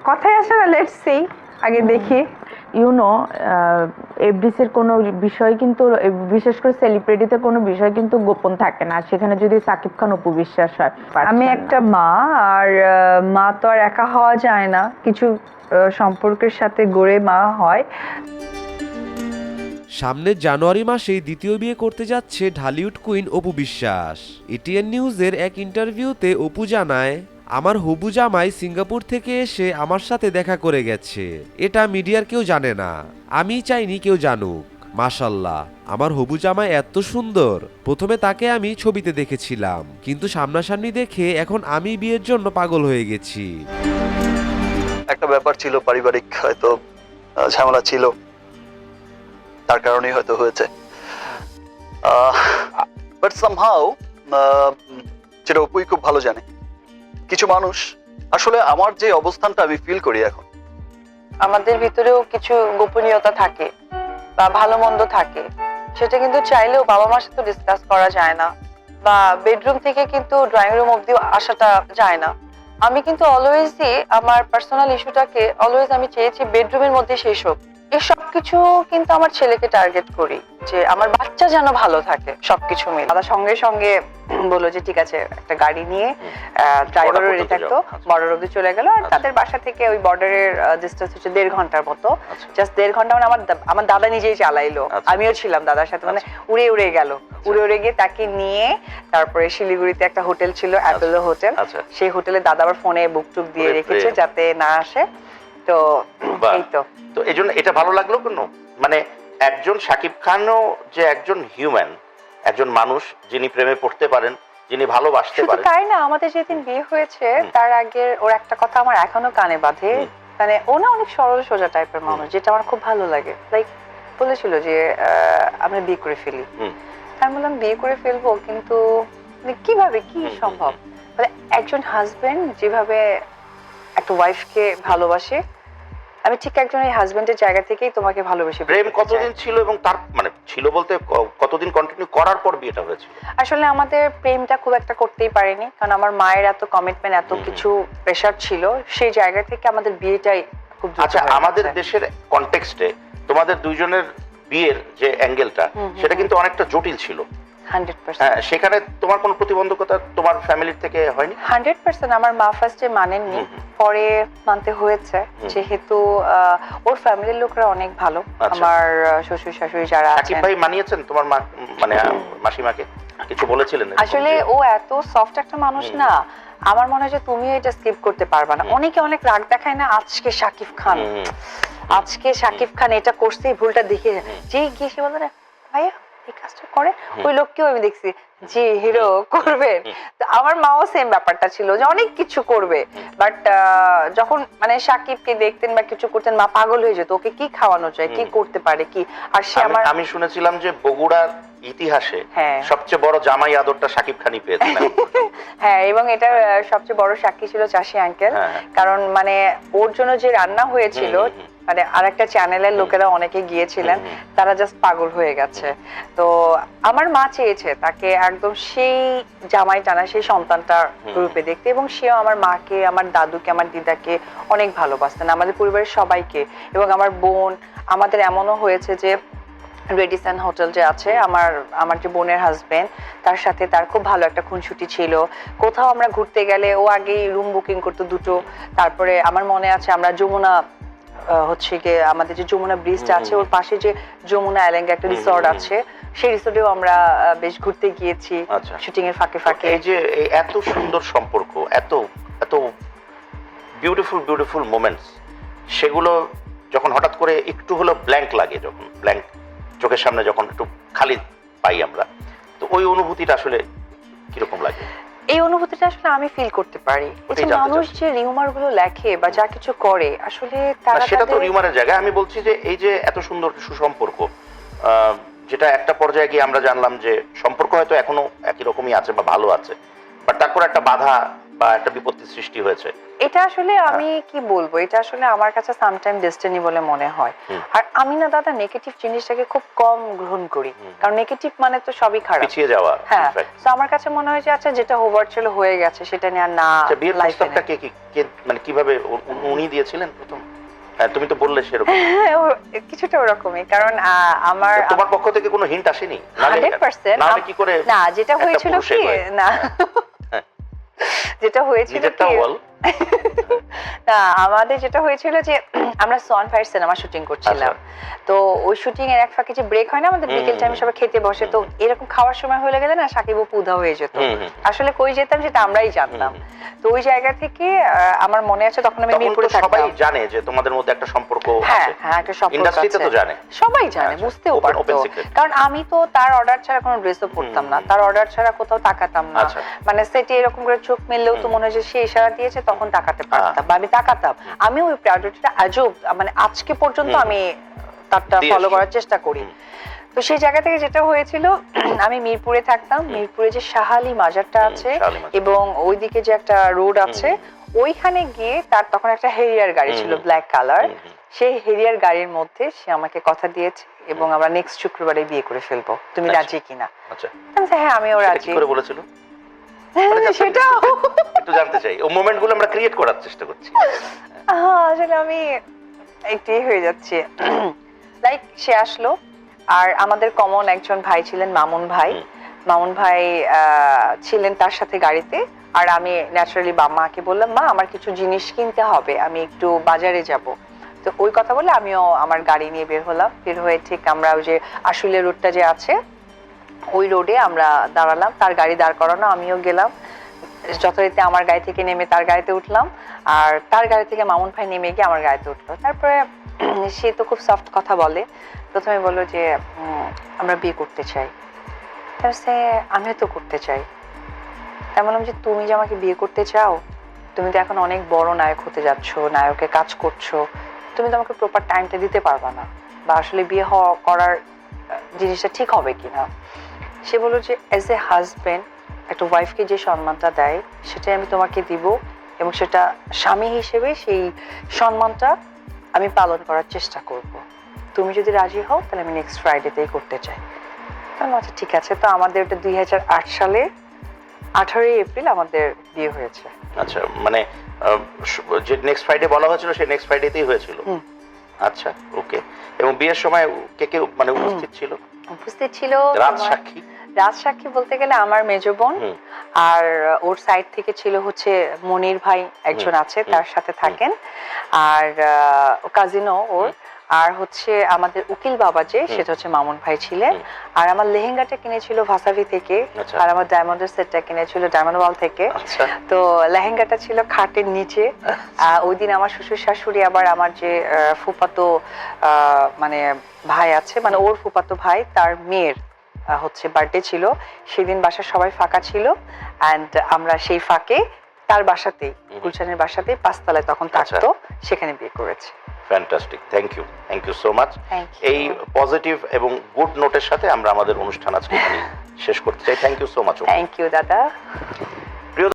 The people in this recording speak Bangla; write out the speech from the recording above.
কথাই আসে না, লেটস সি, আগে দেখি। ইউনো এফডিসির কোনো বিষয় কিন্তু, বিশেষ করে সেলিব্রিটিতে কোনো বিষয় কিন্তু গোপন থাকে না, সেখানে যদি সাকিব খান অপু বিশ্বাস হয়। আমি একটা মা, আর মা তো আর একা হওয়া যায় না, কিছু সম্পর্কের সাথে গড়ে মা হয়। সামনের জানুয়ারি মাসেই দ্বিতীয় বিয়ে করতে যাচ্ছে ঢালিউড কুইন অপু বিশ্বাস। এটিএন নিউজের এক ইন্টারভিউতে অপু জানায়, আমার হবু জামাই সিঙ্গাপুর থেকে এসে আমার সাথে দেখা করে গেছে, এটা মিডিয়ার কেউ জানে না, আমি চাইনি কেউ জানুক। মাশাল্লাহ, আমার হবু জামাই এত সুন্দর। প্রথমে তাকে আমি ছবিতে দেখেছিলাম, কিন্তু সামনাসামনি দেখে এখন আমি বিয়ের জন্য পাগল হয়ে গেছি। একটা ব্যাপার ছিল, পারিবারিক হয়তো ঝামেলা ছিল, তার কারণেই হয়তো হয়েছে। বাট সামহাউ যেটা অপুই খুব ভালো জানে, কিছু মানুষ আসলে আমার যে অবস্থানটা আমি ফিল করি এখন, আমাদের ভিতরেও কিছু গোপনীয়তা থাকে বা ভালো মন্দ থাকে, সেটা কিন্তু চাইলেও বাবা মার সাথে ডিসকাস করা যায় না, বা বেডরুম থেকে কিন্তু ড্রয়িং রুম অব্দি আসাটা যায় না। আমি কিন্তু অলওয়েজই আমার পার্সোনাল ইস্যুটাকে অলওয়েজ আমি চেয়েছি বেডরুমের মধ্যে শেষ হোক। এই সবকিছু কিন্তু আমার ছেলেকে টার্গেট করি, যে আমার বাচ্চা যেন ভালো থাকে, সবকিছু মিলে। দাদা সঙ্গে সঙ্গে বললো যে ঠিক আছে, একটা গাড়ি নিয়ে ড্রাইভারও রেডি থাকতো, বর্ডার অব্দি চলে গেল। আর তাদের বাসা থেকে ওই বর্ডারের ডিস্টেন্স হচ্ছে 1.5 ঘন্টার মতো, জাস্ট 1.5 ঘন্টা। মানে আমার দাদা নিজেই চালাইলো, আমিও ছিলাম দাদার সাথে, মানে উড়ে উড়ে গেল। উড়ে উড়ে গিয়ে তাকে নিয়ে তারপরে শিলিগুড়িতে একটা হোটেল ছিল, অ্যাপোলো হোটেল, সেই হোটেলে দাদা আবার ফোনে বুক টুক দিয়ে রেখেছে যাতে না আসে। তো এই তো এই জন্য এটা ভালো লাগলো কেন, মানে একজন শাকিব খানও যে একজন হিউম্যান, একজন মানুষ যিনি প্রেমে পড়তে পারেন, যিনি ভালোবাসতে পারেন। তাই না, আমাদের যেদিন বিয়ে হয়েছে তার আগে ওর একটা কথা আমার এখনো কানে বাঁধে, মানে ও না অনেক সরল সোজা টাইপের মানুষ, যেটা আমার খুব ভালো লাগে। লাইক বলেছিল যে আমরা বিয়ে করে ফেলি। আমি বললাম বিয়ে করে ফেলবো, কিন্তু কিভাবে, কি সম্ভব? মানে একজন হাজবেন্ড যেভাবে একটা ওয়াইফকে ভালোবাসে, আমি ঠিক একজন এই হাজবেন্ডের জায়গা থেকেই তোমাকে ভালোবেসে। প্রেম কতদিন ছিল এবং তার মানে ছিল বলতে কতদিন কন্টিনিউ করার পর বিয়েটা হয়েছিল? আসলে আমাদের প্রেমটা খুব একটা করতেই পারিনি, কারণ আমার মায়ের এত কমিটমেন্ট, এত কিছু প্রেশার ছিল, সেই জায়গা থেকে আমাদের বিয়েটাই খুব দ্রুত। আচ্ছা, আমাদের দেশের কনটেক্সটে তোমাদের দুইজনের বিয়ের যে অ্যাঙ্গেলটা, সেটা কিন্তু অনেকটা জটিল ছিল। 100%। হ্যাঁ, সেখানে তোমার কোনো প্রতিবন্ধকতা তোমার ফ্যামিলির থেকে হয়নি? 100%। আমার মা ফার্স্টে মানেননি, পরে মানতে হয়েছে, যেহেতু ওর ফ্যামিলির লোকরা অনেক ভালো। আমার শ্বশুর শাশুড়ি যারা সাকিব ভাই মানিয়েছেন তোমার মা, মানে মাসিমাকে কিছু বলেছিলেন? আসলে ও এত সফট একটা মানুষ না, আমার মনে হয় যে তুমিও এটা স্কিপ করতে পারবা না। অনেকে অনেক রাগ দেখায় না, আজকে শাকিব খান, আজকে শাকিব খান এটা করছে, ভুলটা দেখে যে গিয়ে সে বলে না ভাইয়া এই কাজটা করেন, ওই লোককেও আমি দেখছি যে হিরো করবেন। তো আমার মাও সেম ব্যাপারটা ছিল যে অনেক কিছু করবে, বাট যখন মানে সাকিবকে দেখতেন বা কিছু করতেন, মা পাগল হয়ে যেত, ওকে কি খাওয়ানো যায়, কি করতে পারে কি। আর সে আমি শুনেছিলাম যে বগুড়ার ইতিহাসে সবচেয়ে বড় জামাই আদরটা সাকিব খানই পেয়েছেন। হ্যাঁ, এবং এটা সবচেয়ে বড় সাক্ষী ছিল চাষি আঙ্কেল, কারণ মানে ওর জন্য যে রান্না হয়েছিল, মানে আরেকটা চ্যানেলের লোকেরা অনেকে গিয়েছিলেন, তারা জাস্ট পাগল হয়ে গেছে। তো আমার মা চেয়েছে তাকে একদম সেই জামাই টানা, সেই সন্তানটা রূপে দেখতে, এবং সেও আমার মাকে, আমার দাদুকে, আমার দিদাকে অনেক ভালোবাসতেন, আমাদের পরিবারের সবাইকে। এবং আমার বোন, আমাদের এমনও হয়েছে যে রেডিসন হোটেল যে আছে, আমার যে বোনের হাজবেন্ড, তার সাথে তার খুব ভালো একটা খুনসুটি ছিল। কোথাও আমরা ঘুরতে গেলে ও আগেই রুম বুকিং করতো 2টো। তারপরে আমার মনে আছে আমরা যমুনা হচ্ছে গিয়ে আমাদের যে যমুনা ব্রিজটা আছে, ওর পাশে যে যমুনা আইল্যান্ডে একটা রিসর্ট আছে, সেই রিসর্টেও আমরা বেশ ঘুরতে গিয়েছি শুটিং এর ফাঁকে ফাঁকে। এই যে এত সুন্দর সম্পর্ক, এত এত বিউটিফুল মোমেন্টস, সেগুলো যখন হঠাৎ করে একটু হলো ব্ল্যাঙ্ক লাগে, যখন ব্ল্যাঙ্ক চোখের সামনে যখন একটু খালি পাই আমরা, তো ওই অনুভূতিটা আসলে কিরকম লাগে? এই অনুভূতিটা আসলে আমি ফিল করতে পারি। মানুষ যে রিউমার গুলো লেখে বা যা কিছু করে, আসলে সেটা তো রিউমারের জায়গা। আমি বলছি যে এই যে এত সুন্দর সুসম্পর্ক, যেটা একটা পর্যায়ে গিয়ে আমরা জানলাম যে সম্পর্ক হয়তো এখনো একই রকমই আছে বা ভালো আছে, বাট তারপর একটা বাধা বা একটা বিপত্তির সৃষ্টি হয়েছে? এটা আসলে আমি কি বলবো, এটা আসলে আমার কাছে সামটাইম ডেস্টিনি বলে মনে হয়। আর আমি না দাদা নেগেটিভ জিনিসটাকে খুব কম গ্রহণ করি, কারণ নেগেটিভ মানে তো সবই খারাপ, পিছিয়ে যাওয়া। হ্যাঁ, তো আমার কাছে মনে হয় যে আচ্ছা যেটা হবার ছিল হয়ে গেছে, সেটা নিয়ে আর না। বিয়ের প্রস্তাবটা কে মানে কিভাবে উনি দিয়েছিলেন প্রথম? হ্যাঁ, তুমি তো বললে সেরকম কিছুটা ওরকমই, কারণ আমার তোমার পক্ষ থেকে কোনো হিন্ট আসেনি? 100% কি করে না, যেটা হয়েছিল কি না, যেটা হয়েছিল কি না, আমাদের যেটা হয়েছিল যে আমরা সন ফায়ার সিনেমা শুটিং করছিলাম, তো ওই শুটিং এর এক ফাঁকে যে ব্রেক হয় না আমাদের বিকেল টাইমে সবাই খেতে বসে, তো এরকম খাওয়ার সময় হয়ে গেলে না সাকিব অপু উধাও হয়ে যেত। আসলে কই যেতাম সেটা আমরাই জানতাম। তো ওই জায়গা থেকে আমার মনে আছে তখন আমি মিরপুরে থাকতাম। সবাই জানে যে তোমাদের মধ্যে একটা সম্পর্ক আছে। হ্যাঁ, একটা সম্পর্ক আছে, ইন্ডাস্ট্রিতে তো জানে, সবাই জানে, বুঝতেও পারতো, কারণ আমি তো তার অর্ডার ছাড়া কোনো ড্রেসও পরতাম না, তার অর্ডার ছাড়া কোথাও তাকাতাম না, মানে সেটে এরকম করে চোখ মেললেও তো মনে হয় যে সে ইশারা দিয়েছে তখন তাকাতে পারতাম বা আমি তাকাতাম। আমি ওই প্রায়োরিটিটা আজও মানে আজকে পর্যন্ত আমি তারটা ফলো করার চেষ্টা করি। তো সেই জায়গা থেকে যেটা হয়েছিল, আমি মিরপুরে থাকতাম, মিরপুরে যে শাহালি মাজারটা আছে এবং ওইদিকে যে একটা রোড আছে, ওইখানে গিয়ে তার তখন একটা হেরিয়ার গাড়ি ছিল ব্ল্যাক কালার, সেই হেরিয়ার গাড়ির মধ্যে সে আমাকে কথা দিয়েছে এবং আমরা নেক্সট শুক্রবারে বিয়ে করে ফেলবো, তুমি রাজি কিনা? হ্যাঁ, আমিও রাজি। করে বলেছিল সেটা একটু জানতে চাই, ও মোমেন্টগুলো আমরা ক্রিয়েট করার চেষ্টা করছি। আসলে আমি একটাই হয়ে যাচ্ছে, লাইক সে আসলো, আর আমাদের কমন একজন ভাই ছিলেন মামুন ভাই, মামুন ভাই ছিলেন তার সাথে গাড়িতে, আর আমি ন্যাচারালি মাকে বললাম মা আমার কিছু জিনিস কিনতে হবে, আমি একটু বাজারে যাব। তো ওই কথা বলে আমিও আমার গাড়ি নিয়ে বের হলাম, বের হয়ে ঠিক আমরা ওই যে আশুলিয়া রোডটা যে আছে ওই রোডে আমরা দাঁড়ালাম, তার গাড়ি দাঁড় করানো, আমিও গেলাম যথারীতি আমার গাড়ি থেকে নেমে তার গাড়িতে উঠলাম, আর তার গাড়ি থেকে মামুন ভাই নেমে গিয়ে আমার গাড়িতে উঠলো। তারপরে সে তো খুব সফট কথা বলে, প্রথমে বললো যে আমরা বিয়ে করতে চাই। তার সে আমিও তো করতে চাই। তাই বললাম যে তুমি যে আমাকে বিয়ে করতে চাও, তুমি তো এখন অনেক বড় নায়ক হতে যাচ্ছ, নায়কে কাজ করছো, তুমি তো আমাকে প্রপার টাইমটা দিতে পারবা না, বা আসলে বিয়ে করার জিনিসটা ঠিক হবে কিনা। সে বললো যে অ্যাজ এ হাজবেন্ড একটা ওয়াইফকে যে সম্মানটা দেয় সেটাই আমি তোমাকে দিব, এবং সেটা স্বামী হিসেবে সেই সম্মানটা আমি পালন করার চেষ্টা করব। তুমি যদি রাজি হও তাহলে আমি নেক্সট ফ্রাইডেতেই করতে চাই। তাহলে আচ্ছা ঠিক আছে। তো আমাদের ওটা 2008 সালে 18 এপ্রিল আমাদের বিয়ে হয়েছে। আচ্ছা, মানে যে নেক্সট ফ্রাইডে বলা হয়েছিল সেই নেক্সট ফ্রাইডেতেই হয়েছিল? আচ্ছা, ওকে। এবং বিয়ের সময় কে কে মানে উপস্থিত ছিল? উপস্থিত ছিল রাজসাক্ষী। রাজসাক্ষী বলতে গেলে আমার মেজো বোন, আর ওর সাইড থেকে ছিল হচ্ছে মনির ভাই একজন আছে, তার সাথে থাকেন, আর কাজিনও ওর, আর হচ্ছে আমাদের উকিল বাবা যে সেটা হচ্ছে মামুন ভাই ছিলেন, আর আমার লেহেঙ্গাটা কিনেছিল ভাসাভি থেকে, আর আমার ডায়মন্ডের সেটটা কিনেছিল ডায়মন্ড ওয়াল থেকে। তো লেহেঙ্গাটা ছিল খাটের নিচে। ওই দিন আমার শ্বশুর শাশুড়ি আবার আমার যে ফুফাতো মানে ভাই আছে, মানে ওর ফুফাতো ভাই তার মেয়ের হচ্ছে বার্থডে ছিল, সেদিন বাসা সবাই ফাঁকা ছিল, অ্যান্ড আমরা সেই ফাঁকে তার বাসাতেই, গুলশানের বাসাতেই 5 তলায় তখন থাকতো, সেখানে বিয়ে করেছে। Fantastic, thank you so much. এই পজিটিভ এবং গুড নোটের সাথে আমরা আমাদের অনুষ্ঠান আজকে শেষ করতে চাই। Thank you so much. Thank you দাদা।